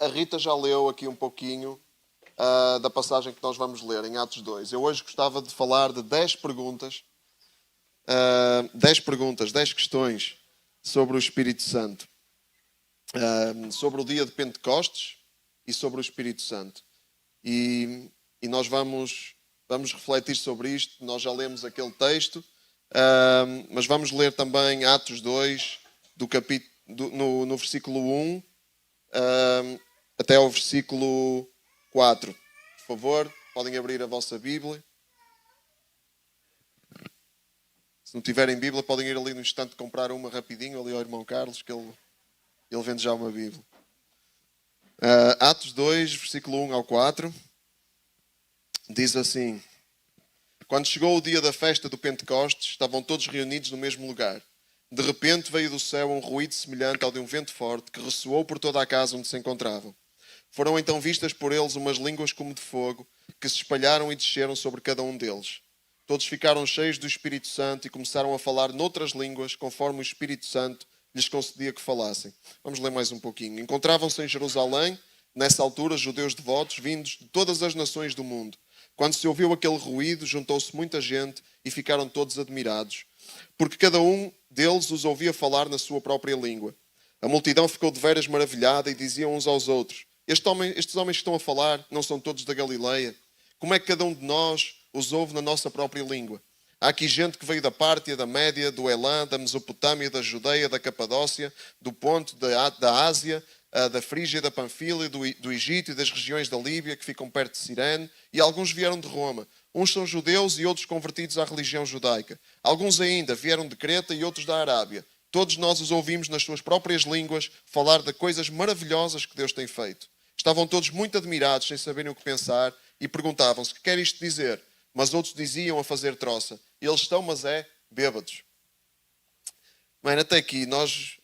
A Rita já leu aqui um pouquinho da passagem que nós vamos ler em Atos 2. Eu hoje gostava de falar de 10 perguntas, 10 questões sobre o Espírito Santo, sobre o dia de Pentecostes e sobre o Espírito Santo. E nós vamos refletir sobre isto. Nós já lemos aquele texto, mas vamos ler também Atos 2, no versículo 1 até ao versículo 4. Por favor, podem abrir a vossa Bíblia. Se não tiverem Bíblia, podem ir ali no instante comprar uma rapidinho, ali ao irmão Carlos, que ele vende já uma Bíblia. Atos 2, versículo 1 ao 4, diz assim: Quando chegou o dia da festa do Pentecostes, estavam todos reunidos no mesmo lugar. De repente veio do céu um ruído semelhante ao de um vento forte, que ressoou por toda a casa onde se encontravam. Foram então vistas por eles umas línguas como de fogo, que se espalharam e desceram sobre cada um deles. Todos ficaram cheios do Espírito Santo e começaram a falar noutras línguas, conforme o Espírito Santo lhes concedia que falassem. Vamos ler mais um pouquinho. Encontravam-se em Jerusalém, nessa altura, judeus devotos, vindos de todas as nações do mundo. Quando se ouviu aquele ruído, juntou-se muita gente e ficaram todos admirados, porque cada um deles os ouvia falar na sua própria língua. A multidão ficou deveras maravilhada e diziam uns aos outros: Estes homens que estão a falar não são todos da Galileia? Como é que cada um de nós os ouve na nossa própria língua? Há aqui gente que veio da Pártia, da Média, do Elã, da Mesopotâmia, da Judeia, da Capadócia, do Ponto, da Ásia, da Frígia, da Panfília, do Egito e das regiões da Líbia, que ficam perto de Cirene, e alguns vieram de Roma. Uns são judeus e outros convertidos à religião judaica. Alguns ainda vieram de Creta e outros da Arábia. Todos nós os ouvimos nas suas próprias línguas falar de coisas maravilhosas que Deus tem feito. Estavam todos muito admirados, sem saberem o que pensar, e perguntavam-se: que quer isto dizer? Mas outros diziam a fazer troça: eles estão, mas bêbados. Bem, até aqui nós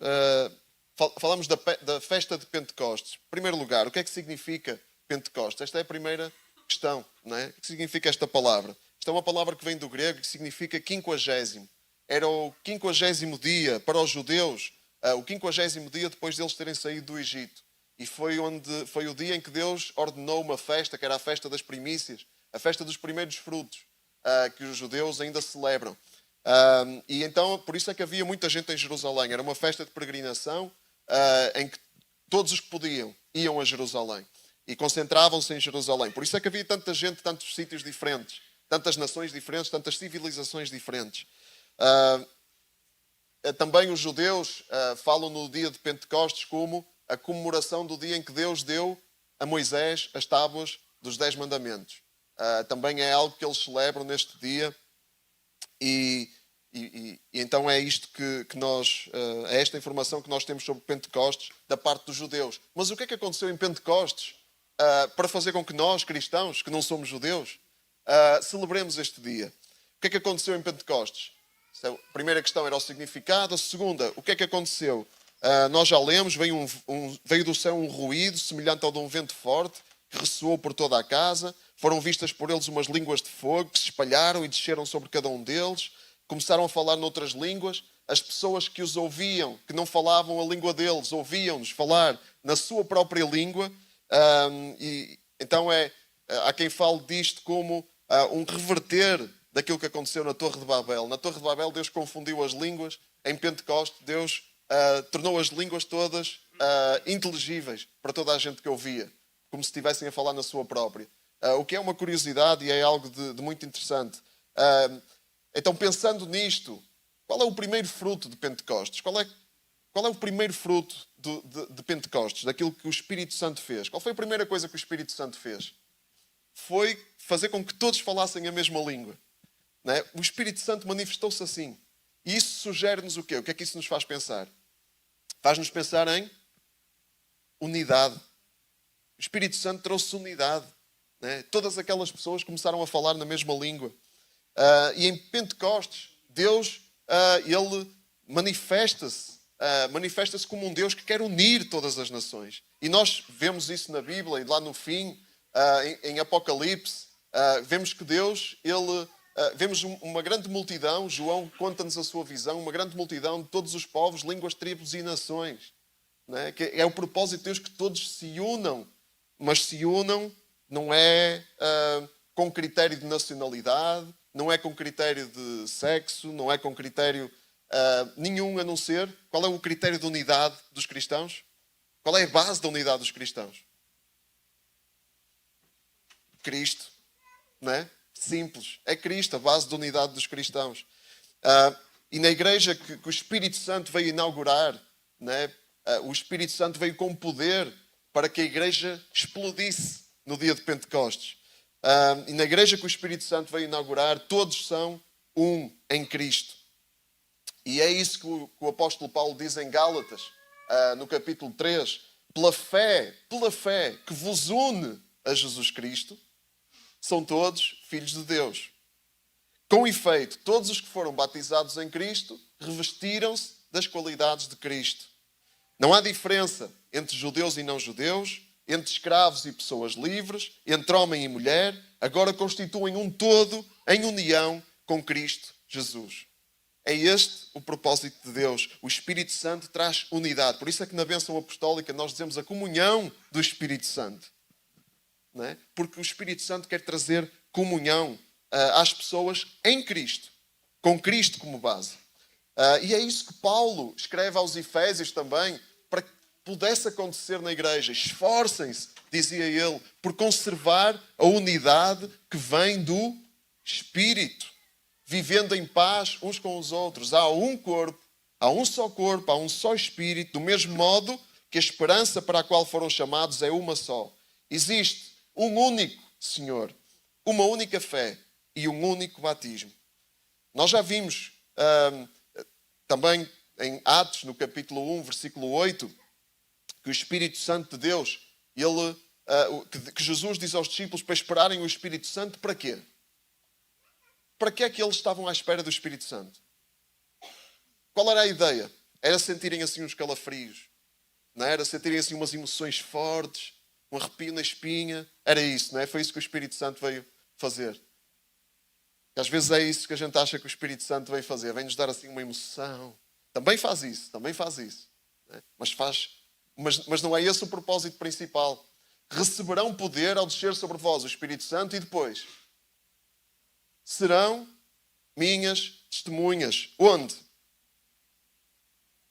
falamos da festa de Pentecostes. Em primeiro lugar, o que é que significa Pentecostes? Esta é a primeira questão, não é? O que significa esta palavra? Esta é uma palavra que vem do grego, que significa 50º. Era o 50º dia para os judeus, o 50º dia depois deles terem saído do Egito. E foi o dia em que Deus ordenou uma festa, que era a festa das primícias, a festa dos primeiros frutos, que os judeus ainda celebram. E então, por isso é que havia muita gente em Jerusalém. Era uma festa de peregrinação em que todos os que podiam iam a Jerusalém e concentravam-se em Jerusalém. Por isso é que havia tanta gente, tantos sítios diferentes, tantas nações diferentes, tantas civilizações diferentes. Também os judeus falam no dia de Pentecostes como a comemoração do dia em que Deus deu a Moisés as tábuas dos 10 mandamentos. Também é algo que eles celebram neste dia. E então é isto que nós, é esta informação que nós temos sobre Pentecostes da parte dos judeus. Mas o que é que aconteceu em Pentecostes para fazer com que nós, cristãos, que não somos judeus, celebremos este dia? O que é que aconteceu em Pentecostes? A primeira questão era o significado. A segunda, o que é que aconteceu? Nós já lemos, veio do céu um ruído semelhante ao de um vento forte, que ressoou por toda a casa. Foram vistas por eles umas línguas de fogo que se espalharam e desceram sobre cada um deles. Começaram a falar noutras línguas. As pessoas que os ouviam, que não falavam a língua deles, ouviam-nos falar na sua própria língua. E então há quem fale disto como um reverter daquilo que aconteceu na Torre de Babel. Na Torre de Babel Deus confundiu as línguas. Em Pentecostes Deus tornou as línguas todas inteligíveis para toda a gente que ouvia, como se estivessem a falar na sua própria. O que é uma curiosidade e é algo de muito interessante. Então, pensando nisto, qual é o primeiro fruto de Pentecostes? Qual é o primeiro fruto de Pentecostes, daquilo que o Espírito Santo fez? Qual foi a primeira coisa que o Espírito Santo fez? Foi fazer com que todos falassem a mesma língua. Não é? O Espírito Santo manifestou-se assim. E isso sugere-nos o quê? O que é que isso nos faz pensar? Faz-nos pensar em unidade. O Espírito Santo trouxe unidade. Né? Todas aquelas pessoas começaram a falar na mesma língua. E em Pentecostes, Deus ele manifesta-se como um Deus que quer unir todas as nações. E nós vemos isso na Bíblia, e lá no fim, em Apocalipse, vemos que Deus, vemos uma grande multidão. João conta-nos a sua visão, uma grande multidão de todos os povos, línguas, tribos e nações. né? Que é o propósito de Deus que todos se unam, mas se unam não é com critério de nacionalidade, não é com critério de sexo, não é com critério nenhum a não ser. Qual é o critério de unidade dos cristãos? Qual é a base da unidade dos cristãos? Cristo, não é? Simples. É Cristo, a base da unidade dos cristãos. E na igreja que o Espírito Santo veio inaugurar, né? O Espírito Santo veio com poder para que a igreja explodisse no dia de Pentecostes. E na igreja que o Espírito Santo veio inaugurar, todos são um em Cristo. E é isso que o apóstolo Paulo diz em Gálatas, no capítulo 3. Pela fé que vos une a Jesus Cristo, são todos filhos de Deus. Com efeito, todos os que foram batizados em Cristo revestiram-se das qualidades de Cristo. Não há diferença entre judeus e não judeus, entre escravos e pessoas livres, entre homem e mulher, agora constituem um todo em união com Cristo Jesus. É este o propósito de Deus. O Espírito Santo traz unidade. Por isso é que na bênção apostólica nós dizemos a comunhão do Espírito Santo. Não é? Porque o Espírito Santo quer trazer comunhão às pessoas em Cristo, com Cristo como base. E é isso que Paulo escreve aos Efésios também, para que pudesse acontecer na igreja. Esforcem-se, dizia ele, por conservar a unidade que vem do Espírito, vivendo em paz uns com os outros. Há um corpo, há um só corpo, há um só Espírito, do mesmo modo que a esperança para a qual foram chamados é uma só. Existe um único Senhor, uma única fé e um único batismo. Nós já vimos também em Atos, no capítulo 1, versículo 8, que o Espírito Santo de Deus, que Jesus diz aos discípulos para esperarem o Espírito Santo, para quê? Para que é que eles estavam à espera do Espírito Santo? Qual era a ideia? Era sentirem assim uns calafrios, não era? Sentirem assim umas emoções fortes, um arrepio na espinha. Era isso, não é? Foi isso que o Espírito Santo veio fazer. Às vezes é isso que a gente acha que o Espírito Santo veio fazer. Vem-nos dar assim uma emoção. Também faz isso. Não é? Mas não é esse o propósito principal. Receberão poder ao descer sobre vós o Espírito Santo e depois serão minhas testemunhas. Onde?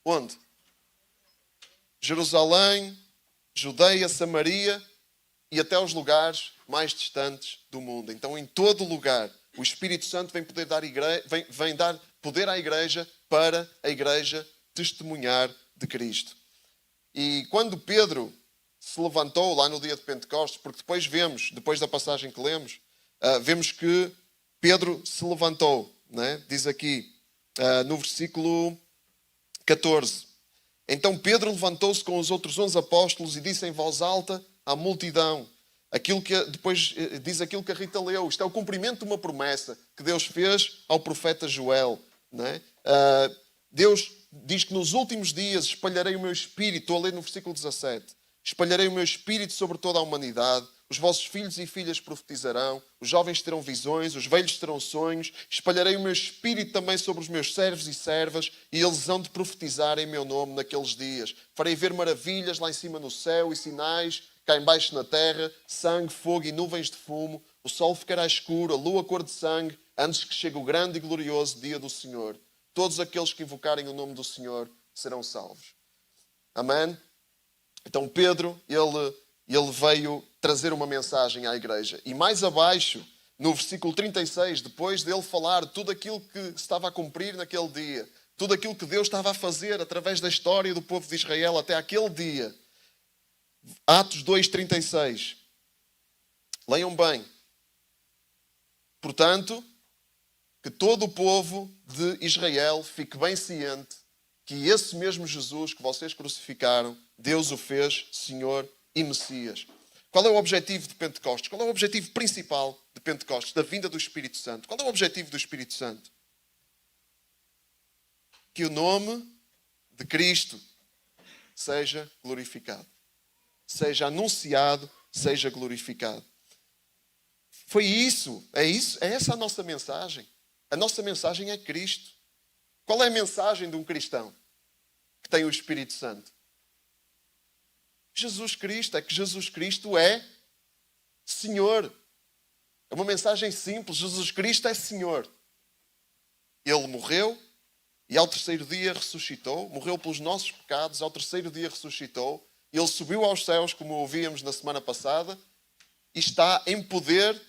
Onde? Jerusalém, Judeia, Samaria e até os lugares mais distantes do mundo. Então, em todo lugar, o Espírito Santo vem dar poder à igreja para a igreja testemunhar de Cristo. E quando Pedro se levantou lá no dia de Pentecostes, porque depois da passagem que lemos, vemos que Pedro se levantou, né? Diz aqui no versículo 14. Então Pedro levantou-se com os outros 11 apóstolos e disse em voz alta à multidão, depois diz aquilo que a Rita leu. Isto é o cumprimento de uma promessa que Deus fez ao profeta Joel. Não é? Deus diz que nos últimos dias espalharei o meu espírito. Estou a ler no versículo 17. Espalharei o meu espírito sobre toda a humanidade. Os vossos filhos e filhas profetizarão. Os jovens terão visões. Os velhos terão sonhos. Espalharei o meu espírito também sobre os meus servos e servas. E eles hão de profetizar em meu nome naqueles dias. Farei ver maravilhas lá em cima no céu e sinais cá embaixo na terra, sangue, fogo e nuvens de fumo. O sol ficará escuro, a lua cor de sangue, antes que chegue o grande e glorioso dia do Senhor. Todos aqueles que invocarem o nome do Senhor serão salvos. Amém? Então Pedro, ele veio trazer uma mensagem à igreja. E mais abaixo, no versículo 36, depois dele falar tudo aquilo que se estava a cumprir naquele dia, tudo aquilo que Deus estava a fazer através da história do povo de Israel até aquele dia, Atos 2,36. Leiam bem. Portanto, que todo o povo de Israel fique bem ciente que esse mesmo Jesus que vocês crucificaram, Deus o fez Senhor e Messias. Qual é o objetivo de Pentecostes? Qual é o objetivo principal de Pentecostes, da vinda do Espírito Santo? Qual é o objetivo do Espírito Santo? Que o nome de Cristo seja glorificado. Seja anunciado, seja glorificado. Foi isso, é essa a nossa mensagem. A nossa mensagem é Cristo. Qual é a mensagem de um cristão que tem o Espírito Santo? Jesus Cristo, é que Jesus Cristo é Senhor. É uma mensagem simples, Jesus Cristo é Senhor. Ele morreu e ao terceiro dia ressuscitou, morreu pelos nossos pecados, ao terceiro dia ressuscitou, ele subiu aos céus, como ouvíamos na semana passada, e está em poder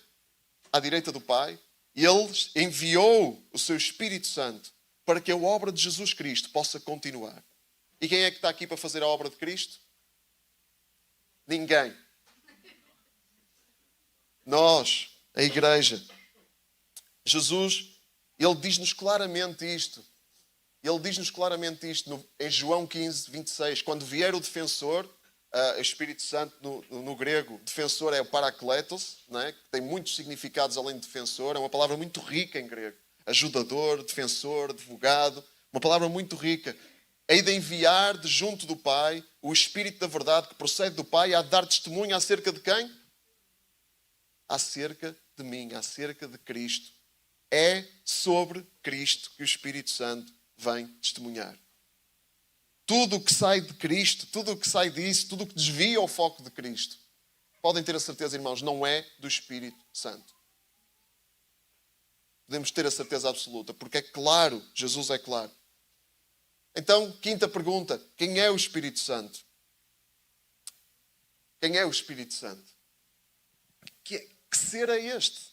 à direita do Pai, e ele enviou o seu Espírito Santo para que a obra de Jesus Cristo possa continuar. E quem é que está aqui para fazer a obra de Cristo? Ninguém. Nós, a igreja. Jesus, ele diz-nos claramente isto. Ele diz-nos claramente isto em João 15, 26. Quando vier o defensor, o Espírito Santo no grego, defensor é o parakletos, não é? Que tem muitos significados além de defensor. É uma palavra muito rica em grego. Ajudador, defensor, advogado. Uma palavra muito rica. Hei de enviar de junto do Pai o Espírito da verdade que procede do Pai, há de dar testemunho acerca de quem? Acerca de mim, acerca de Cristo. É sobre Cristo que o Espírito Santo vem testemunhar. Tudo o que sai de Cristo, tudo o que sai disso, tudo o que desvia o foco de Cristo, podem ter a certeza, irmãos, não é do Espírito Santo. Podemos ter a certeza absoluta, porque é claro, Jesus é claro. Então, quinta pergunta, quem é o Espírito Santo? Quem é o Espírito Santo? Que ser é este?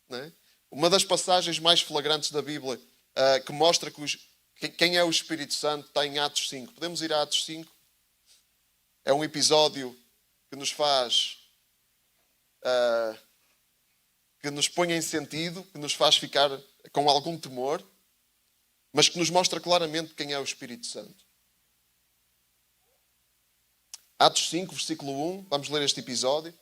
Não é? Uma das passagens mais flagrantes da Bíblia que mostra que quem é o Espírito Santo está em Atos 5. Podemos ir a Atos 5? É um episódio que nos faz... que nos põe em sentido, que nos faz ficar com algum temor, mas que nos mostra claramente quem é o Espírito Santo. Atos 5, versículo 1, vamos ler este episódio.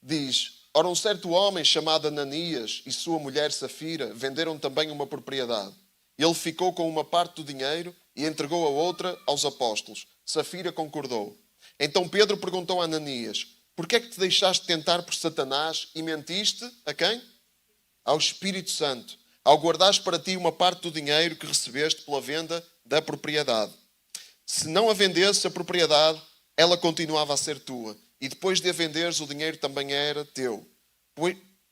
Diz: ora, um certo homem chamado Ananias e sua mulher Safira venderam também uma propriedade. Ele ficou com uma parte do dinheiro e entregou a outra aos apóstolos. Safira concordou. Então Pedro perguntou a Ananias: por que é que te deixaste tentar por Satanás e mentiste a quem? Ao Espírito Santo, ao guardares para ti uma parte do dinheiro que recebeste pela venda da propriedade. Se não a vendesses a propriedade, ela continuava a ser tua. E depois de a venderes, o dinheiro também era teu.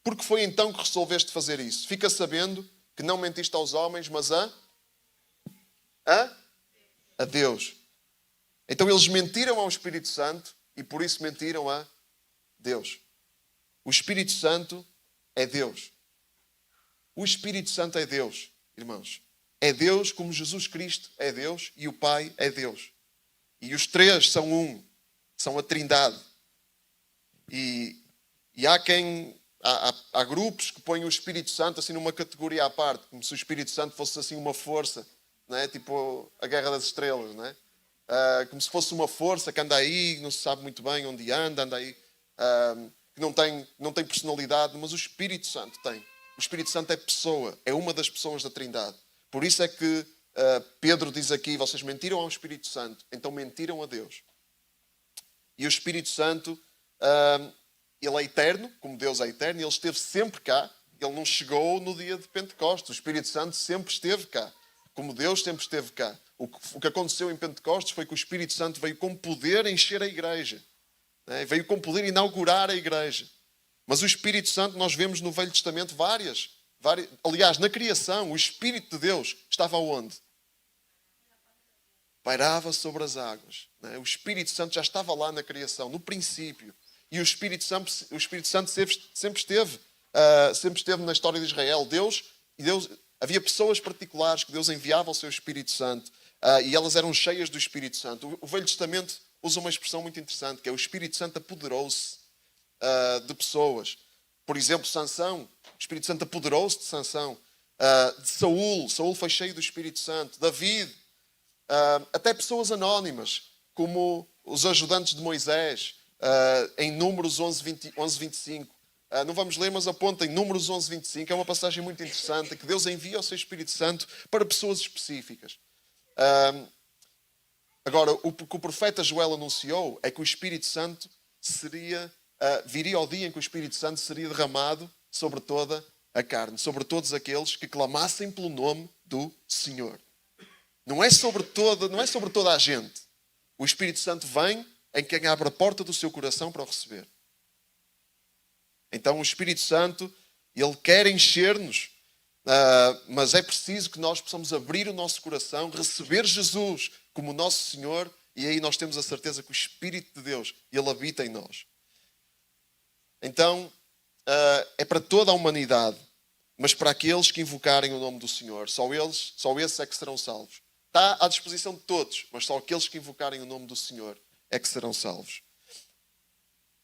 Porque foi então que resolveste fazer isso? Fica sabendo que não mentiste aos homens, mas a Deus. Então eles mentiram ao Espírito Santo e por isso mentiram a Deus. O Espírito Santo é Deus. O Espírito Santo é Deus, irmãos. É Deus como Jesus Cristo é Deus e o Pai é Deus. E os três são um. São a Trindade. E há grupos que põem o Espírito Santo assim numa categoria à parte, como se o Espírito Santo fosse assim uma força, não é? Tipo a Guerra das Estrelas, não é? Como se fosse uma força que anda aí, não se sabe muito bem onde anda aí, que não tem personalidade, mas o Espírito Santo tem. O Espírito Santo é pessoa, é uma das pessoas da Trindade. Por isso é que Pedro diz aqui: vocês mentiram ao Espírito Santo, então mentiram a Deus. E o Espírito Santo, ele é eterno, como Deus é eterno, e ele esteve sempre cá. Ele não chegou no dia de Pentecostes. O Espírito Santo sempre esteve cá, como Deus sempre esteve cá. O que aconteceu em Pentecostes foi que o Espírito Santo veio com poder encher a igreja, né? Veio com poder inaugurar a igreja. Mas o Espírito Santo nós vemos no Velho Testamento várias. Aliás, na criação, o Espírito de Deus estava onde? Pairava sobre as águas, né? O Espírito Santo já estava lá na criação, no princípio. E o Espírito Santo sempre esteve na história de Israel. Deus, havia pessoas particulares que Deus enviava o seu Espírito Santo, e elas eram cheias do Espírito Santo. O Velho Testamento usa uma expressão muito interessante, que é: o Espírito Santo apoderou-se de pessoas. Por exemplo, Sansão, o Espírito Santo apoderou-se de Sansão. De Saúl foi cheio do Espírito Santo. David, até pessoas anónimas, como os ajudantes de Moisés, em Números 11:25. Não vamos ler, mas apontem Números 11:25. É uma passagem muito interessante, que Deus envia o seu Espírito Santo para pessoas específicas. Agora, o que o profeta Joel anunciou é que o Espírito Santo viria ao dia em que o Espírito Santo seria derramado sobre toda a carne, sobre todos aqueles que clamassem pelo nome do Senhor. Não é sobre toda a gente. O Espírito Santo vem em quem abre a porta do seu coração para o receber. Então o Espírito Santo, ele quer encher-nos, mas é preciso que nós possamos abrir o nosso coração, receber Jesus como nosso Senhor, e aí nós temos a certeza que o Espírito de Deus, ele habita em nós. Então, é para toda a humanidade, mas para aqueles que invocarem o nome do Senhor. Só esses é que serão salvos. Está à disposição de todos, mas só aqueles que invocarem o nome do Senhor é que serão salvos.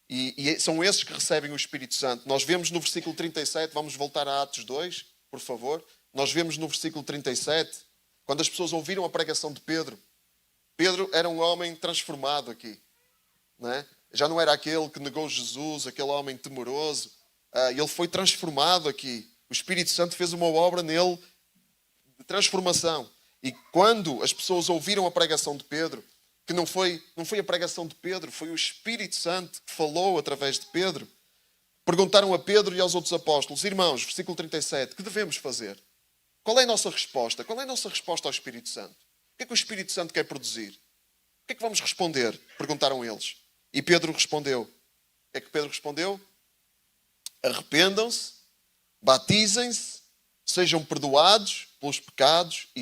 E são esses que recebem o Espírito Santo. Nós vemos no versículo 37, vamos voltar a Atos 2, por favor. Nós vemos no versículo 37, quando as pessoas ouviram a pregação de Pedro. Pedro era um homem transformado aqui, não é? Já não era aquele que negou Jesus, aquele homem temeroso. Ele foi transformado aqui. O Espírito Santo fez uma obra nele de transformação. E quando as pessoas ouviram a pregação de Pedro, que não foi a pregação de Pedro, foi o Espírito Santo que falou através de Pedro, perguntaram a Pedro e aos outros apóstolos: irmãos, versículo 37, que devemos fazer? Qual é a nossa resposta? Qual é a nossa resposta ao Espírito Santo? O que é que o Espírito Santo quer produzir? O que é que vamos responder? Perguntaram eles. E Pedro respondeu. O que é que Pedro respondeu? Arrependam-se, batizem-se, sejam perdoados pelos pecados e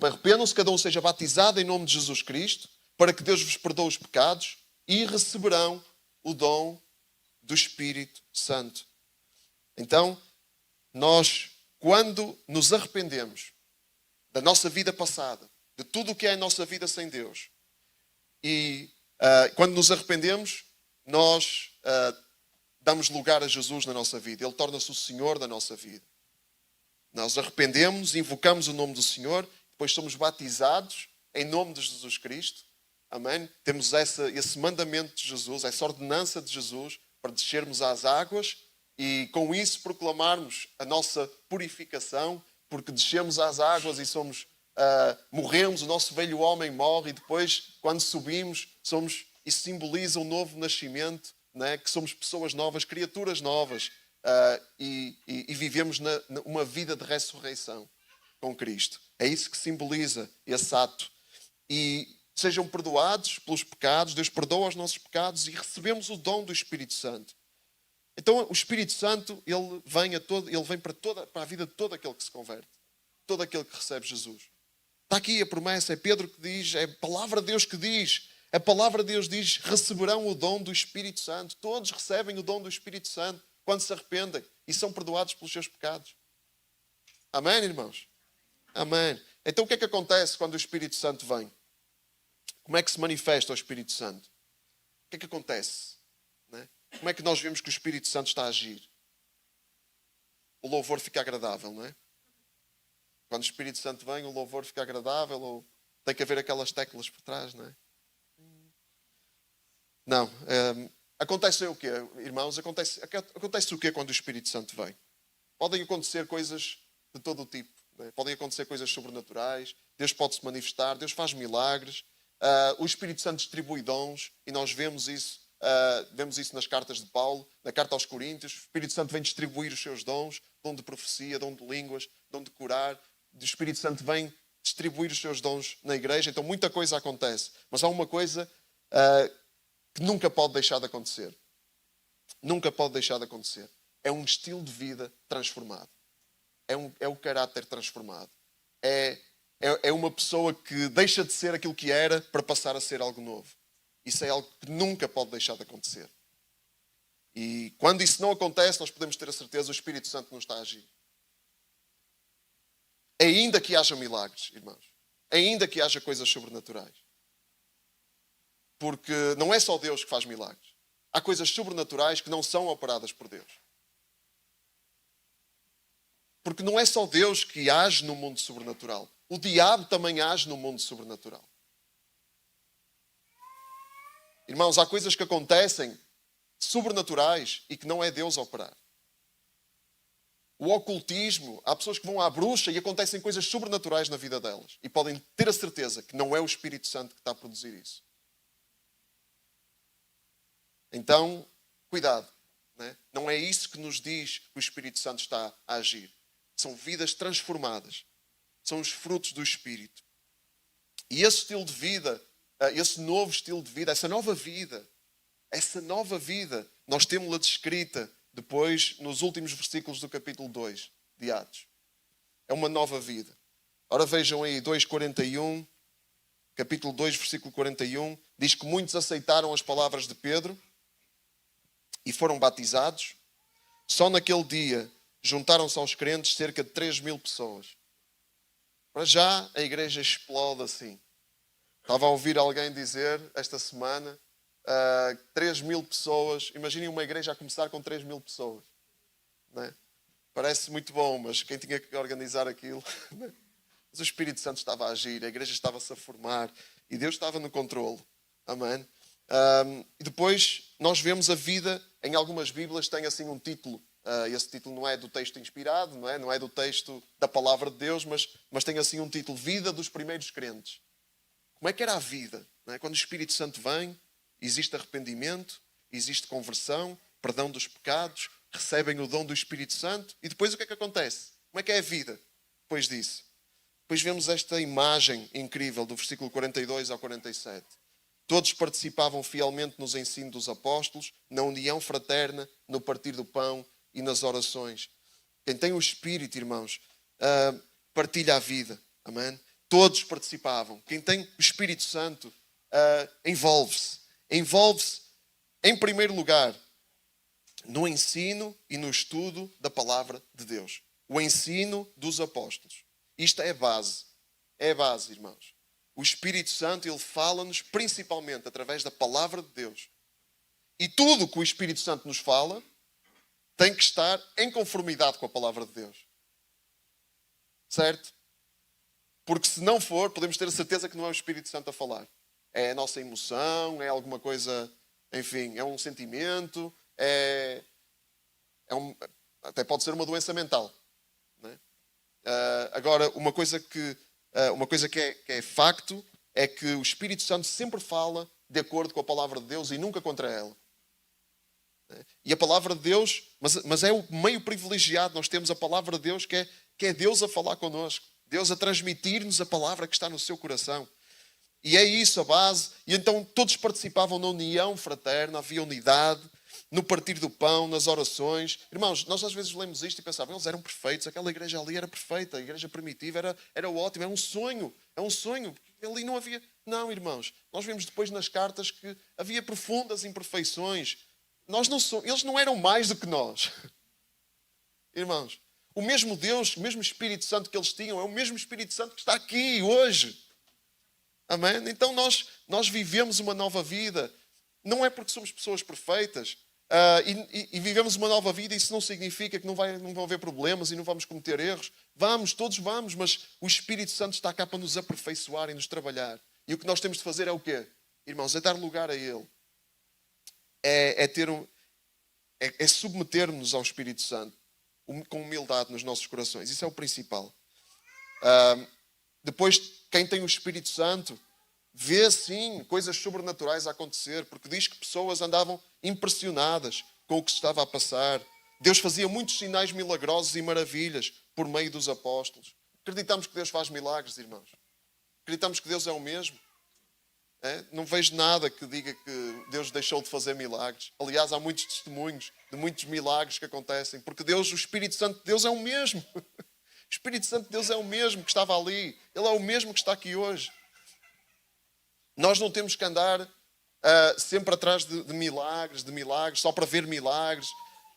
arrependam-se, cada um seja batizado em nome de Jesus Cristo, para que Deus vos perdoe os pecados e receberão o dom do Espírito Santo. Então, nós, quando nos arrependemos da nossa vida passada, de tudo o que é a nossa vida sem Deus, e quando nos arrependemos, nós damos lugar a Jesus na nossa vida. Ele torna-se o Senhor da nossa vida. Nós arrependemos, invocamos o nome do Senhor, depois somos batizados em nome de Jesus Cristo. Amém? Temos esse mandamento de Jesus, essa ordenança de Jesus para descermos às águas e com isso proclamarmos a nossa purificação, porque descemos às águas e morremos, o nosso velho homem morre e depois, quando subimos, isso simboliza um novo nascimento, né? Que somos pessoas novas, criaturas novas. E vivemos uma vida de ressurreição com Cristo. É isso que simboliza esse ato. E sejam perdoados pelos pecados, Deus perdoa os nossos pecados e recebemos o dom do Espírito Santo. Então o Espírito Santo, ele vem para a vida de todo aquele que se converte, todo aquele que recebe Jesus. Está aqui a promessa, é Pedro que diz, é a palavra de Deus que diz. A palavra de Deus diz, receberão o dom do Espírito Santo. Todos recebem o dom do Espírito Santo quando se arrependem e são perdoados pelos seus pecados. Amém, irmãos? Amém. Então o que é que acontece quando o Espírito Santo vem? Como é que se manifesta o Espírito Santo? O que é que acontece? Não é? Como é que nós vemos que o Espírito Santo está a agir? O louvor fica agradável, não é? Quando o Espírito Santo vem, o louvor fica agradável, ou tem que haver aquelas teclas por trás, não é? Não. Acontece o quê, irmãos? Acontece o quê quando o Espírito Santo vem? Podem acontecer coisas de todo o tipo. Né? Podem acontecer coisas sobrenaturais. Deus pode se manifestar. Deus faz milagres. O Espírito Santo distribui dons. E nós vemos isso nas cartas de Paulo. Na carta aos Coríntios. O Espírito Santo vem distribuir os seus dons. Dom de profecia, dom de línguas, dom de curar. O Espírito Santo vem distribuir os seus dons na igreja. Então muita coisa acontece. Mas há uma coisa que nunca pode deixar de acontecer. Nunca pode deixar de acontecer. É um estilo de vida transformado. É o caráter transformado. É uma pessoa que deixa de ser aquilo que era para passar a ser algo novo. Isso é algo que nunca pode deixar de acontecer. E quando isso não acontece, nós podemos ter a certeza que o Espírito Santo não está a agir. Ainda que haja milagres, irmãos. Ainda que haja coisas sobrenaturais. Porque não é só Deus que faz milagres. Há coisas sobrenaturais que não são operadas por Deus. Porque não é só Deus que age no mundo sobrenatural. O diabo também age no mundo sobrenatural. Irmãos, há coisas que acontecem sobrenaturais e que não é Deus a operar. O ocultismo, há pessoas que vão à bruxa e acontecem coisas sobrenaturais na vida delas. E podem ter a certeza que não é o Espírito Santo que está a produzir isso. Então, cuidado. Né? Não é isso que nos diz que o Espírito Santo está a agir. São vidas transformadas. São os frutos do Espírito. E esse estilo de vida esse novo estilo de vida, essa nova vida, nós temos-la descrita depois nos últimos versículos do capítulo 2 de Atos. É uma nova vida. Ora vejam aí, 2:41, capítulo 2, versículo 41, diz que muitos aceitaram as palavras de Pedro e foram batizados. Só naquele dia juntaram-se aos crentes cerca de 3.000 pessoas. Para já a igreja explode assim. Estava a ouvir alguém dizer esta semana, 3.000 pessoas. Imaginem uma igreja a começar com 3.000 pessoas. Não é? Parece muito bom, mas quem tinha que organizar aquilo... Mas o Espírito Santo estava a agir, a igreja estava-se a formar e Deus estava no controle. Amém? E depois nós vemos a vida, em algumas Bíblias tem assim um título. Esse título não é do texto inspirado, não é do texto da palavra de Deus, mas tem assim um título, Vida dos Primeiros Crentes. Como é que era a vida? Não é? Quando o Espírito Santo vem, existe arrependimento, existe conversão, perdão dos pecados, recebem o dom do Espírito Santo e depois o que é que acontece? Como é que é a vida depois disso? Depois vemos esta imagem incrível do versículo 42 ao 47. Todos participavam fielmente nos ensinos dos apóstolos, na união fraterna, no partir do pão e nas orações. Quem tem o Espírito, irmãos, partilha a vida. Amém? Todos participavam. Quem tem o Espírito Santo envolve-se. Envolve-se, em primeiro lugar, no ensino e no estudo da palavra de Deus. O ensino dos apóstolos. Isto é a base. É a base, irmãos. O Espírito Santo, ele fala-nos principalmente através da palavra de Deus. E tudo que o Espírito Santo nos fala tem que estar em conformidade com a palavra de Deus. Certo? Porque se não for, podemos ter a certeza que não é o Espírito Santo a falar. É a nossa emoção, é alguma coisa, enfim, é um sentimento, até pode ser uma doença mental. Não é? Agora, uma coisa que é facto é que o Espírito Santo sempre fala de acordo com a palavra de Deus e nunca contra ela. E a palavra de Deus, mas é o meio privilegiado, nós temos a palavra de Deus que é Deus a falar connosco, Deus a transmitir-nos a palavra que está no seu coração. E é isso a base. E então todos participavam na união fraterna, havia unidade, no partir do pão, nas orações. Irmãos, nós às vezes lemos isto e pensávamos, eles eram perfeitos, aquela igreja ali era perfeita, a igreja primitiva era ótima, é um sonho. Ali não havia... Não, irmãos, nós vemos depois nas cartas que havia profundas imperfeições. Eles não eram mais do que nós. Irmãos, o mesmo Deus, o mesmo Espírito Santo que eles tinham, é o mesmo Espírito Santo que está aqui hoje. Amém? Então nós vivemos uma nova vida. Não é porque somos pessoas perfeitas e vivemos uma nova vida, isso não significa que não vão haver problemas e não vamos cometer erros. Todos vamos, mas o Espírito Santo está cá para nos aperfeiçoar e nos trabalhar. E o que nós temos de fazer é o quê? Irmãos, é dar lugar a Ele. É submeter-nos ao Espírito Santo com humildade nos nossos corações. Isso é o principal. Depois, quem tem o Espírito Santo vê, sim, coisas sobrenaturais a acontecer, porque diz que pessoas andavam impressionadas com o que se estava a passar. Deus fazia muitos sinais milagrosos e maravilhas por meio dos apóstolos. Acreditamos que Deus faz milagres, irmãos? Acreditamos que Deus é o mesmo? Não vejo nada que diga que Deus deixou de fazer milagres. Aliás, há muitos testemunhos de muitos milagres que acontecem, porque Deus, o Espírito Santo de Deus é o mesmo. O Espírito Santo de Deus é o mesmo que estava ali. Ele é o mesmo que está aqui hoje. Nós não temos que andar sempre atrás de milagres, só para ver milagres.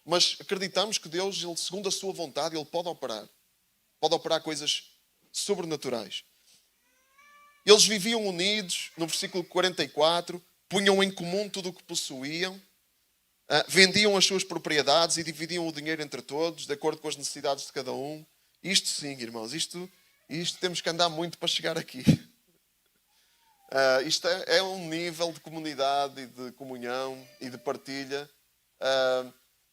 Mas acreditamos que Deus, ele, segundo a sua vontade, Ele pode operar. Pode operar coisas sobrenaturais. Eles viviam unidos, no versículo 44, punham em comum tudo o que possuíam, vendiam as suas propriedades e dividiam o dinheiro entre todos, de acordo com as necessidades de cada um. Isto sim, irmãos, isto temos que andar muito para chegar aqui. Isto é um nível de comunidade e de comunhão e de partilha.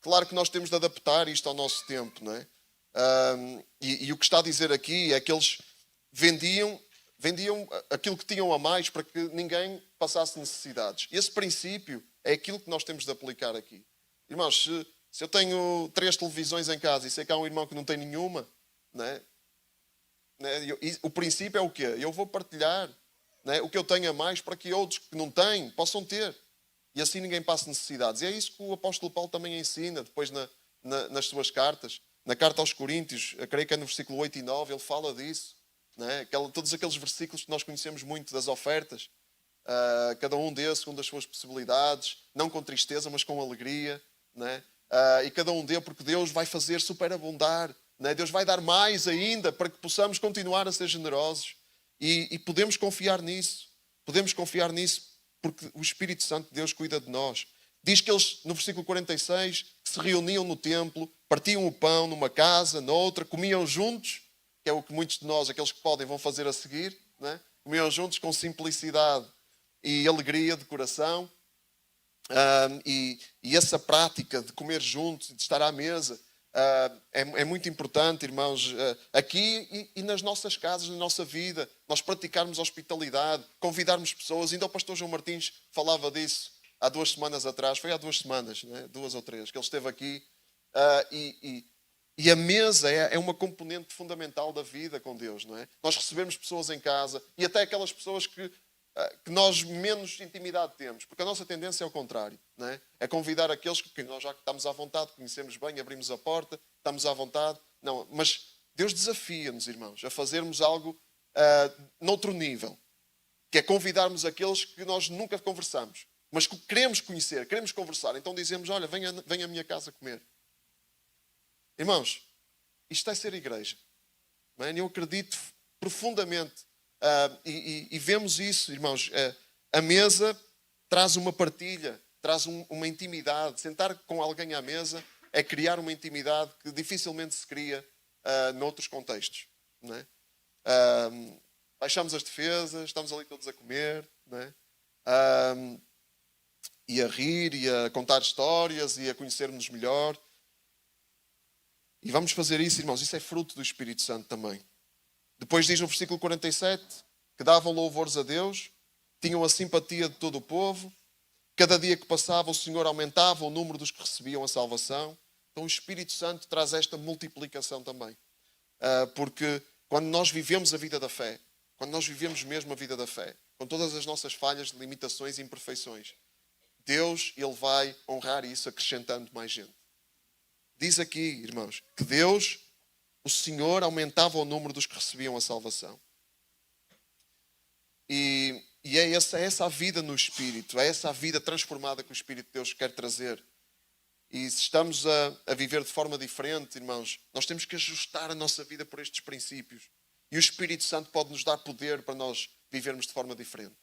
Claro que nós temos de adaptar isto ao nosso tempo, não é? E o que está a dizer aqui é que eles vendiam aquilo que tinham a mais para que ninguém passasse necessidades. Esse princípio é aquilo que nós temos de aplicar aqui. Irmãos, se eu tenho 3 televisões em casa e sei que há um irmão que não tem nenhuma, não é? O princípio é o quê? Eu vou partilhar. né, o que eu tenho a mais para que outros que não têm possam ter. E assim ninguém passe necessidades. E é isso que o apóstolo Paulo também ensina depois nas suas cartas. Na carta aos Coríntios, eu creio que é no versículo 8 e 9, ele fala disso. Né? Todos aqueles versículos que nós conhecemos muito das ofertas. Cada um desses segundo as suas possibilidades, não com tristeza, mas com alegria. Né? E cada um dê, porque Deus vai fazer superabundar. Né? Deus vai dar mais ainda para que possamos continuar a ser generosos. E podemos confiar nisso. Podemos confiar nisso porque o Espírito Santo de Deus cuida de nós. Diz que eles, no versículo 46, que se reuniam no templo, partiam o pão numa casa, noutra, comiam juntos, que é o que muitos de nós, aqueles que podem, vão fazer a seguir. Né? Comiam juntos com simplicidade e alegria de coração. E essa prática de comer juntos, de estar à mesa, é muito importante, irmãos, aqui e nas nossas casas, na nossa vida, nós praticarmos hospitalidade, convidarmos pessoas. Ainda o pastor João Martins falava disso há 2 semanas atrás, foi há 2 semanas, né? 2 ou 3, que ele esteve aqui. E a mesa é uma componente fundamental da vida com Deus, não é? Nós recebemos pessoas em casa e até aquelas pessoas que nós menos intimidade temos, porque a nossa tendência é o contrário, não é? É convidar aqueles que nós já estamos à vontade, conhecemos bem, abrimos a porta, estamos à vontade. Não, mas Deus desafia-nos, irmãos, a fazermos algo noutro nível, que é convidarmos aqueles que nós nunca conversamos, mas que queremos conhecer, queremos conversar. Então dizemos, olha, venha à minha casa comer. Irmãos, isto é ser igreja. Não é? Eu acredito profundamente. E vemos isso, irmãos. A mesa traz uma partilha, traz uma intimidade. Sentar com alguém à mesa é criar uma intimidade que dificilmente se cria noutros contextos. Não é? Baixamos as defesas, estamos ali todos a comer, não é? E a rir, e a contar histórias, e a conhecermos melhor. E vamos fazer isso, irmãos. Isso é fruto do Espírito Santo também. Depois diz no versículo 47 que davam louvores a Deus, tinham a simpatia de todo o povo. Cada dia que passava, o Senhor aumentava o número dos que recebiam a salvação. Então o Espírito Santo traz esta multiplicação também. Porque quando nós vivemos a vida da fé, quando nós vivemos mesmo a vida da fé, com todas as nossas falhas, limitações e imperfeições, Deus, Ele vai honrar isso acrescentando mais gente. Diz aqui, irmãos, que Deus, o Senhor, aumentava o número dos que recebiam a salvação. E é essa a vida no Espírito, é essa a vida transformada que o Espírito de Deus quer trazer. E se estamos a viver de forma diferente, irmãos, nós temos que ajustar a nossa vida por estes princípios. E o Espírito Santo pode nos dar poder para nós vivermos de forma diferente.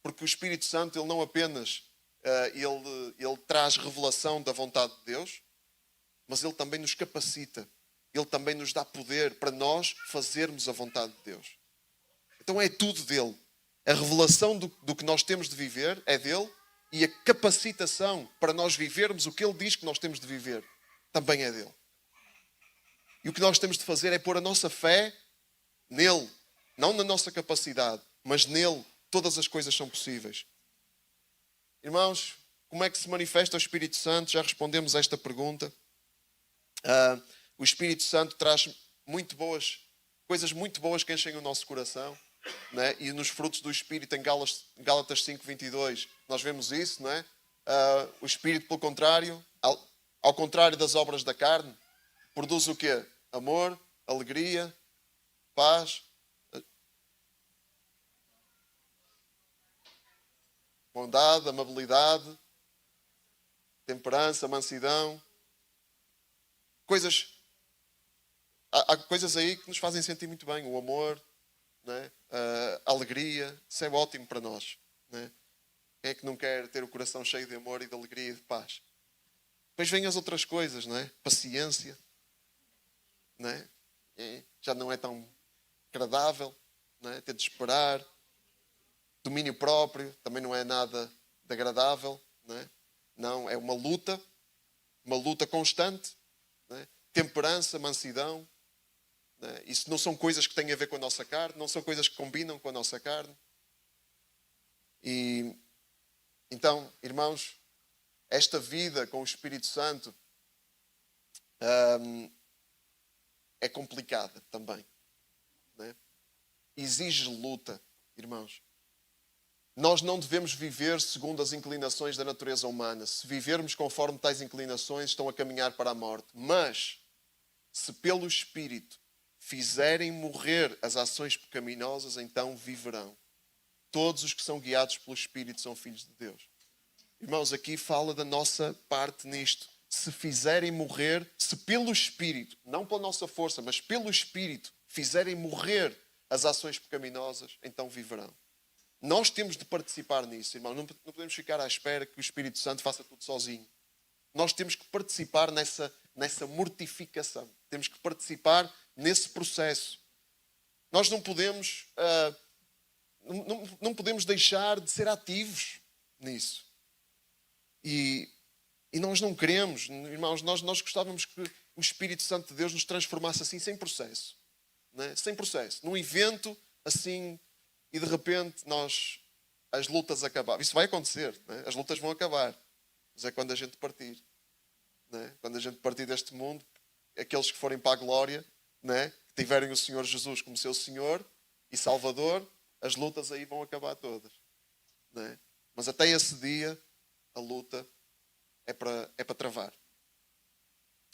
Porque o Espírito Santo, ele não apenas ele traz revelação da vontade de Deus, mas ele também nos capacita. Ele também nos dá poder para nós fazermos a vontade de Deus. Então é tudo dele. A revelação do que nós temos de viver é dele, e a capacitação para nós vivermos o que ele diz que nós temos de viver também é dele. E o que nós temos de fazer é pôr a nossa fé nele, não na nossa capacidade, mas nele. Todas as coisas são possíveis. Irmãos, como é que se manifesta o Espírito Santo? Já respondemos a esta pergunta. O Espírito Santo traz coisas muito boas que enchem o nosso coração, né? E nos frutos do Espírito, em Gálatas 5:22, nós vemos isso, não é? O Espírito, pelo contrário, ao contrário das obras da carne, produz o quê? Amor, alegria, paz, bondade, amabilidade, temperança, mansidão. Há coisas aí que nos fazem sentir muito bem. O amor, né? A alegria, isso é ótimo para nós. Né? Quem é que não quer ter o coração cheio de amor e de alegria e de paz? Depois vêm as outras coisas, não é? Paciência, não é? Já não é tão agradável, não é? Ter de esperar. Domínio próprio também não é nada de agradável, não é? Não, é uma luta constante. Não é? Temperança, mansidão. Não é? Isso não são coisas que têm a ver com a nossa carne, não são coisas que combinam com a nossa carne. E então, irmãos, esta vida com o Espírito Santo é complicada também. Não é? Exige luta, irmãos. Nós não devemos viver segundo as inclinações da natureza humana. Se vivermos conforme tais inclinações, estão a caminhar para a morte. Mas, se pelo Espírito fizerem morrer as ações pecaminosas, então viverão. Todos os que são guiados pelo Espírito são filhos de Deus. Irmãos, aqui fala da nossa parte nisto. Se fizerem morrer, se pelo Espírito, não pela nossa força, mas pelo Espírito, fizerem morrer as ações pecaminosas, então viverão. Nós temos de participar nisso, irmão. Não podemos ficar à espera que o Espírito Santo faça tudo sozinho. Nós temos que participar nessa mortificação. Temos que participar nesse processo. Nós não podemos, não podemos deixar de ser ativos nisso. E nós não queremos, irmãos, nós gostávamos que o Espírito Santo de Deus nos transformasse assim, sem processo. Né? Sem processo. Num evento assim, e de repente as lutas acabavam. Isso vai acontecer, né? As lutas vão acabar. Mas é quando a gente partir. Né? Quando a gente partir deste mundo, aqueles que forem para a glória, né? Que tiverem o Senhor Jesus como seu Senhor e Salvador, as lutas aí vão acabar todas. Né? Mas até esse dia, a luta é para travar.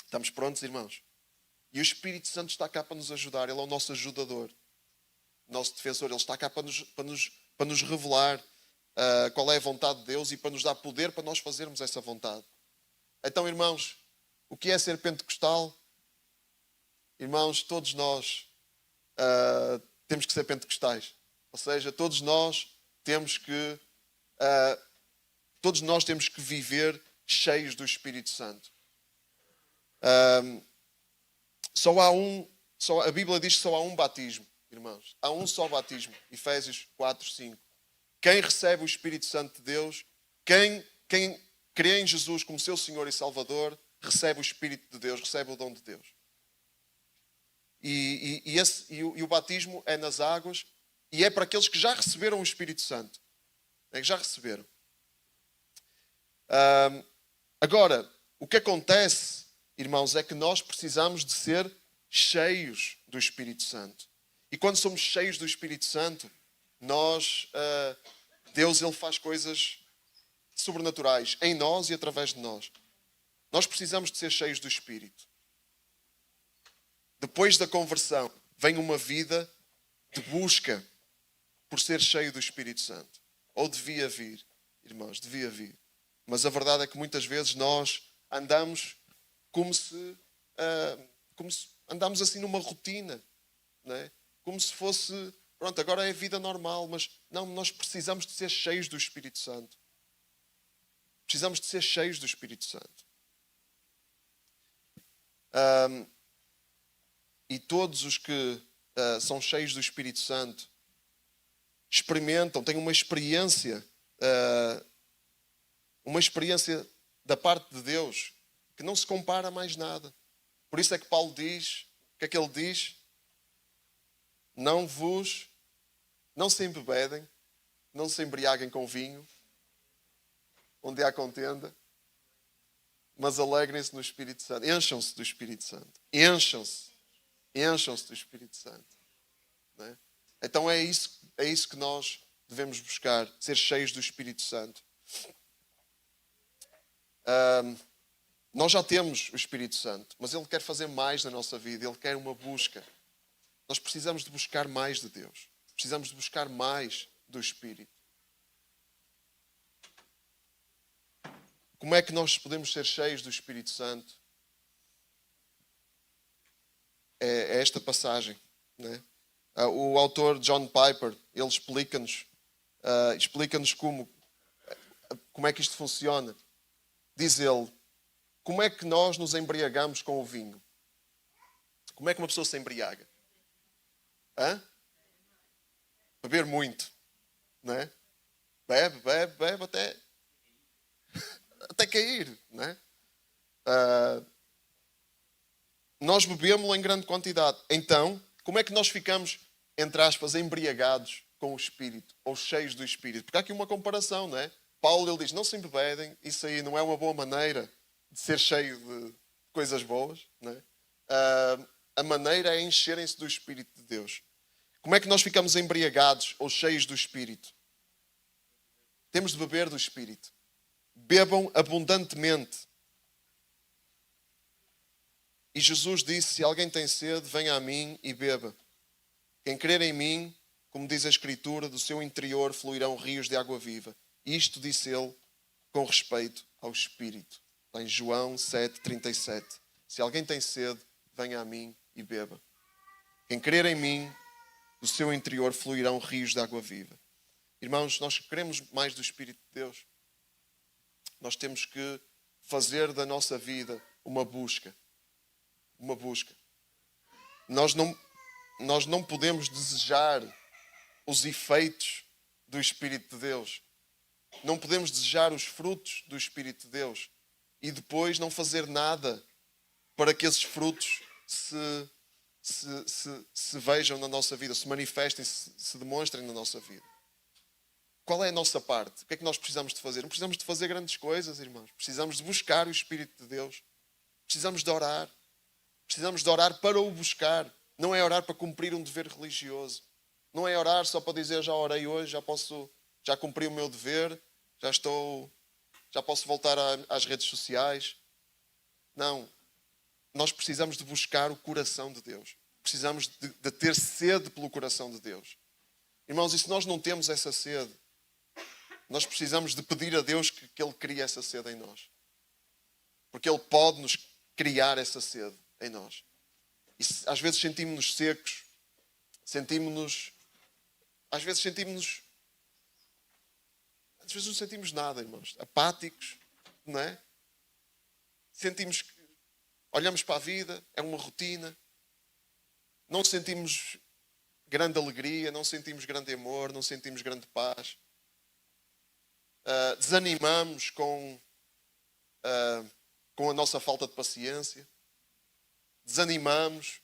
Estamos prontos, irmãos? E o Espírito Santo está cá para nos ajudar. Ele é o nosso ajudador. O nosso defensor. Ele está cá para nos revelar qual é a vontade de Deus e para nos dar poder para nós fazermos essa vontade. Então, irmãos, o que é ser pentecostal? Irmãos, todos nós temos que ser pentecostais. Ou seja, todos nós temos que viver cheios do Espírito Santo. A Bíblia diz que só há um batismo, irmãos. Há um só batismo. Efésios 4, 5. Quem recebe o Espírito Santo de Deus, quem crê em Jesus como seu Senhor e Salvador, recebe o Espírito de Deus, recebe o dom de Deus. E o batismo é nas águas e é para aqueles que já receberam o Espírito Santo. É que já receberam. Agora, o que acontece, irmãos, é que nós precisamos de ser cheios do Espírito Santo. E quando somos cheios do Espírito Santo, Deus ele faz coisas sobrenaturais em nós e através de nós. Nós precisamos de ser cheios do Espírito. Depois da conversão, vem uma vida de busca por ser cheio do Espírito Santo. Ou devia vir, irmãos, devia vir. Mas a verdade é que muitas vezes nós andamos como se andamos assim numa rotina, não é? Como se fosse, pronto, agora é a vida normal, mas não, nós precisamos de ser cheios do Espírito Santo. Precisamos de ser cheios do Espírito Santo. E todos os que são cheios do Espírito Santo experimentam, têm uma experiência da parte de Deus que não se compara a mais nada. Por isso é que Paulo diz, o que é que ele diz? Não se embebedem, não se embriaguem com vinho, onde há contenda, mas alegrem-se no Espírito Santo. Encham-se do Espírito Santo. Encham-se do Espírito Santo. Não é? Então é isso que nós devemos buscar, ser cheios do Espírito Santo. Nós já temos o Espírito Santo, mas Ele quer fazer mais na nossa vida. Ele quer uma busca. Nós precisamos de buscar mais de Deus. Precisamos de buscar mais do Espírito. Como é que nós podemos ser cheios do Espírito Santo? É esta passagem, né? O autor John Piper, ele explica-nos como é que isto funciona. Diz ele, como é que nós nos embriagamos com o vinho? Como é que uma pessoa se embriaga? Beber muito, não é? Bebe até cair, não é? Nós bebemos em grande quantidade. Então, como é que nós ficamos, entre aspas, embriagados com o Espírito, ou cheios do Espírito? Porque há aqui uma comparação, não é? Paulo, ele diz, não se embebedem, isso aí não é uma boa maneira de ser cheio de coisas boas, não é? A maneira é encherem-se do Espírito de Deus. Como é que nós ficamos embriagados ou cheios do Espírito? Temos de beber do Espírito. Bebam abundantemente. E Jesus disse, se alguém tem sede, venha a mim e beba. Quem crer em mim, como diz a Escritura, do seu interior fluirão rios de água viva. Isto disse ele com respeito ao Espírito. Está em João 7,37. Se alguém tem sede, venha a mim e beba. Quem crer em mim, do seu interior fluirão rios de água viva. Irmãos, nós queremos mais do Espírito de Deus. Nós temos que fazer da nossa vida uma busca. Uma busca. Nós não podemos desejar os efeitos do Espírito de Deus. Não podemos desejar os frutos do Espírito de Deus e depois não fazer nada para que esses frutos se vejam na nossa vida, se manifestem, se demonstrem na nossa vida. Qual é a nossa parte? O que é que nós precisamos de fazer? Não precisamos de fazer grandes coisas, irmãos. Precisamos de buscar o Espírito de Deus. Precisamos de orar. Precisamos de orar para o buscar. Não é orar para cumprir um dever religioso. Não é orar só para dizer, já orei hoje, já cumpri o meu dever, já posso voltar às redes sociais. Não. Nós precisamos de buscar o coração de Deus. Precisamos de ter sede pelo coração de Deus. Irmãos, e se nós não temos essa sede, nós precisamos de pedir a Deus que Ele crie essa sede em nós. Porque Ele pode nos criar essa sede em nós. E às vezes sentimos-nos secos, às vezes não sentimos nada, irmãos. Apáticos, não é? Sentimos que olhamos para a vida, é uma rotina. Não sentimos grande alegria, não sentimos grande amor, não sentimos grande paz. Desanimamos com a nossa falta de paciência. Desanimamos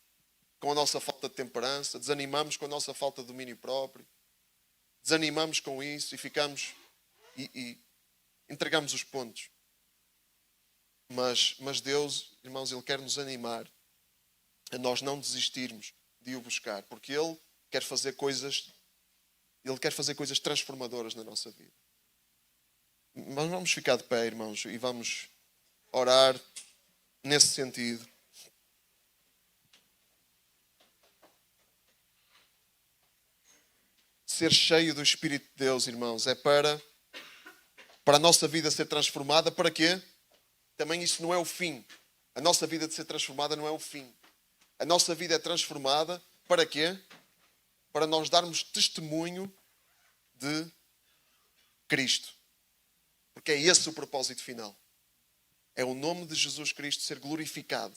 com a nossa falta de temperança. Desanimamos com a nossa falta de domínio próprio. Desanimamos com isso e ficamos e entregamos os pontos. Mas Deus, irmãos, Ele quer nos animar a nós não desistirmos de o buscar, porque Ele quer fazer coisas transformadoras na nossa vida. Mas vamos ficar de pé, irmãos, e vamos orar nesse sentido. Ser cheio do Espírito de Deus, irmãos, é para a nossa vida ser transformada. Para quê? Também isso não é o fim. A nossa vida de ser transformada não é o fim. A nossa vida é transformada para quê? Para nós darmos testemunho de Cristo. Porque é esse o propósito final. É o nome de Jesus Cristo ser glorificado.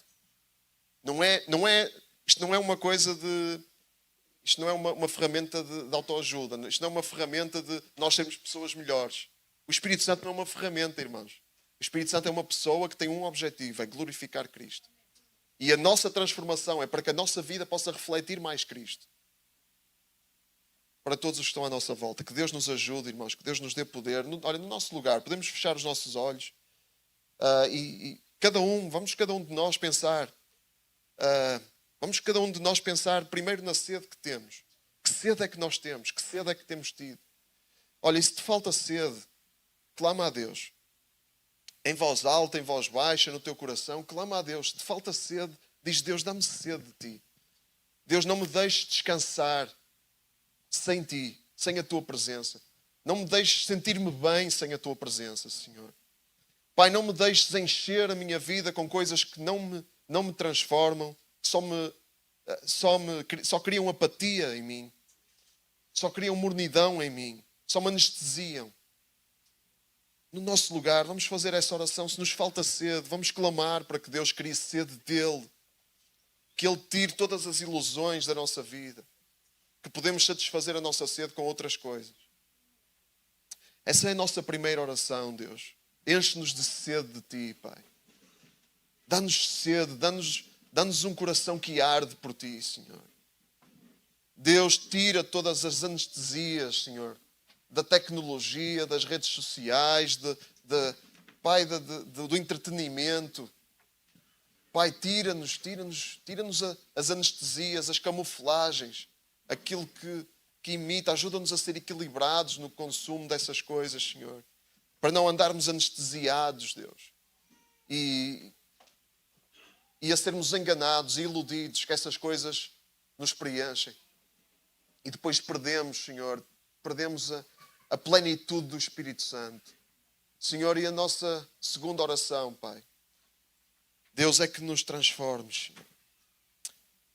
Isto não é uma coisa de... Isto não é uma ferramenta de autoajuda. Isto não é uma ferramenta de nós sermos pessoas melhores. O Espírito Santo não é uma ferramenta, irmãos. O Espírito Santo é uma pessoa que tem um objetivo, é glorificar Cristo. E a nossa transformação é para que a nossa vida possa refletir mais Cristo. Para todos os que estão à nossa volta. Que Deus nos ajude, irmãos. Que Deus nos dê poder. Olha, no nosso lugar, podemos fechar os nossos olhos. Vamos cada um de nós pensar. Vamos cada um de nós pensar primeiro na sede que temos. Que sede é que nós temos? Que sede é que temos tido? Olha, e se te falta sede, clama a Deus. Em voz alta, em voz baixa, no teu coração, clama a Deus. Se te falta sede, diz Deus, dá-me sede de ti. Deus, não me deixes descansar sem ti, sem a tua presença. Não me deixes sentir-me bem sem a tua presença, Senhor. Pai, não me deixes encher a minha vida com coisas que não me transformam, só criam apatia em mim, só criam mornidão em mim, só me anestesiam. No nosso lugar, vamos fazer essa oração. Se nos falta sede, vamos clamar para que Deus crie sede dEle, que Ele tire todas as ilusões da nossa vida, que podemos satisfazer a nossa sede com outras coisas. Essa é a nossa primeira oração, Deus. Enche-nos de sede de Ti, Pai. Dá-nos sede, dá-nos um coração que arde por Ti, Senhor. Deus, tira todas as anestesias, Senhor, da tecnologia, das redes sociais, Pai, do entretenimento. Pai, tira-nos as anestesias, as camuflagens, aquilo que que imita. Ajuda-nos a ser equilibrados no consumo dessas coisas, Senhor. Para não andarmos anestesiados, Deus. E a sermos enganados e iludidos que essas coisas nos preenchem. E depois perdemos, Senhor, perdemos a plenitude do Espírito Santo. Senhor, e a nossa segunda oração, Pai. Deus, é que nos transformes, Senhor.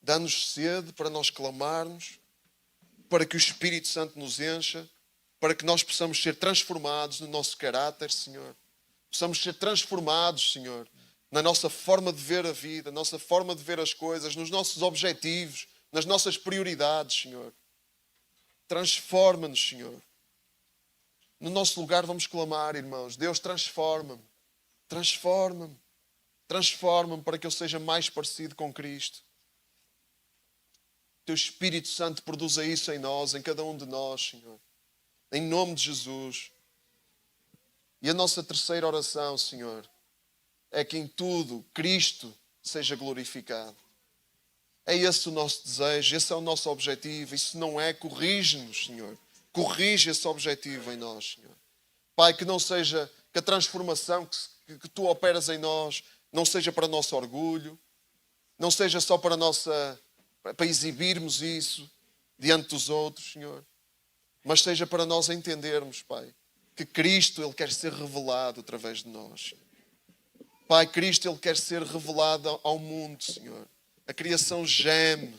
Dá-nos sede para nós clamarmos, para que o Espírito Santo nos encha, para que nós possamos ser transformados no nosso caráter, Senhor. Possamos ser transformados, Senhor, na nossa forma de ver a vida, na nossa forma de ver as coisas, nos nossos objetivos, nas nossas prioridades, Senhor. Transforma-nos, Senhor. No nosso lugar vamos clamar, irmãos. Deus, transforma-me. Transforma-me. Transforma-me para que eu seja mais parecido com Cristo. Teu Espírito Santo produza isso em nós, em cada um de nós, Senhor. Em nome de Jesus. E a nossa terceira oração, Senhor, é que em tudo Cristo seja glorificado. É esse o nosso desejo, esse é o nosso objetivo. E se não é, corrige-nos, Senhor. Corrige esse objetivo em nós, Senhor. Pai, que não seja, que a transformação que Tu operas em nós não seja para nosso orgulho, não seja só para exibirmos isso diante dos outros, Senhor. Mas seja para nós entendermos, Pai, que Cristo, Ele quer ser revelado através de nós. Pai, Cristo, Ele quer ser revelado ao mundo, Senhor. A criação geme,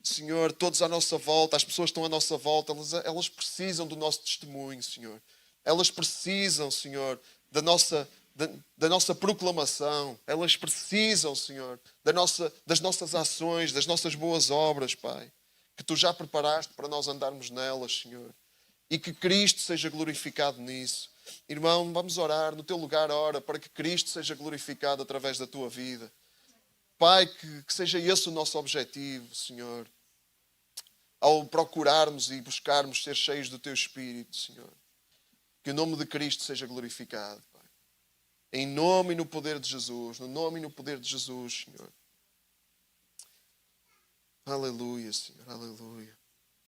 Senhor, todos à nossa volta, as pessoas que estão à nossa volta, elas precisam do nosso testemunho, Senhor. Elas precisam, Senhor, da nossa proclamação. Elas precisam, Senhor, das nossas ações, das nossas boas obras, Pai, que Tu já preparaste para nós andarmos nelas, Senhor. E que Cristo seja glorificado nisso. Irmão, vamos orar. No teu lugar, ora para que Cristo seja glorificado através da tua vida. Pai, que seja esse o nosso objetivo, Senhor. Ao procurarmos e buscarmos ser cheios do Teu Espírito, Senhor. Que o nome de Cristo seja glorificado, Pai. Em nome e no poder de Jesus. No nome e no poder de Jesus, Senhor. Aleluia, Senhor. Aleluia.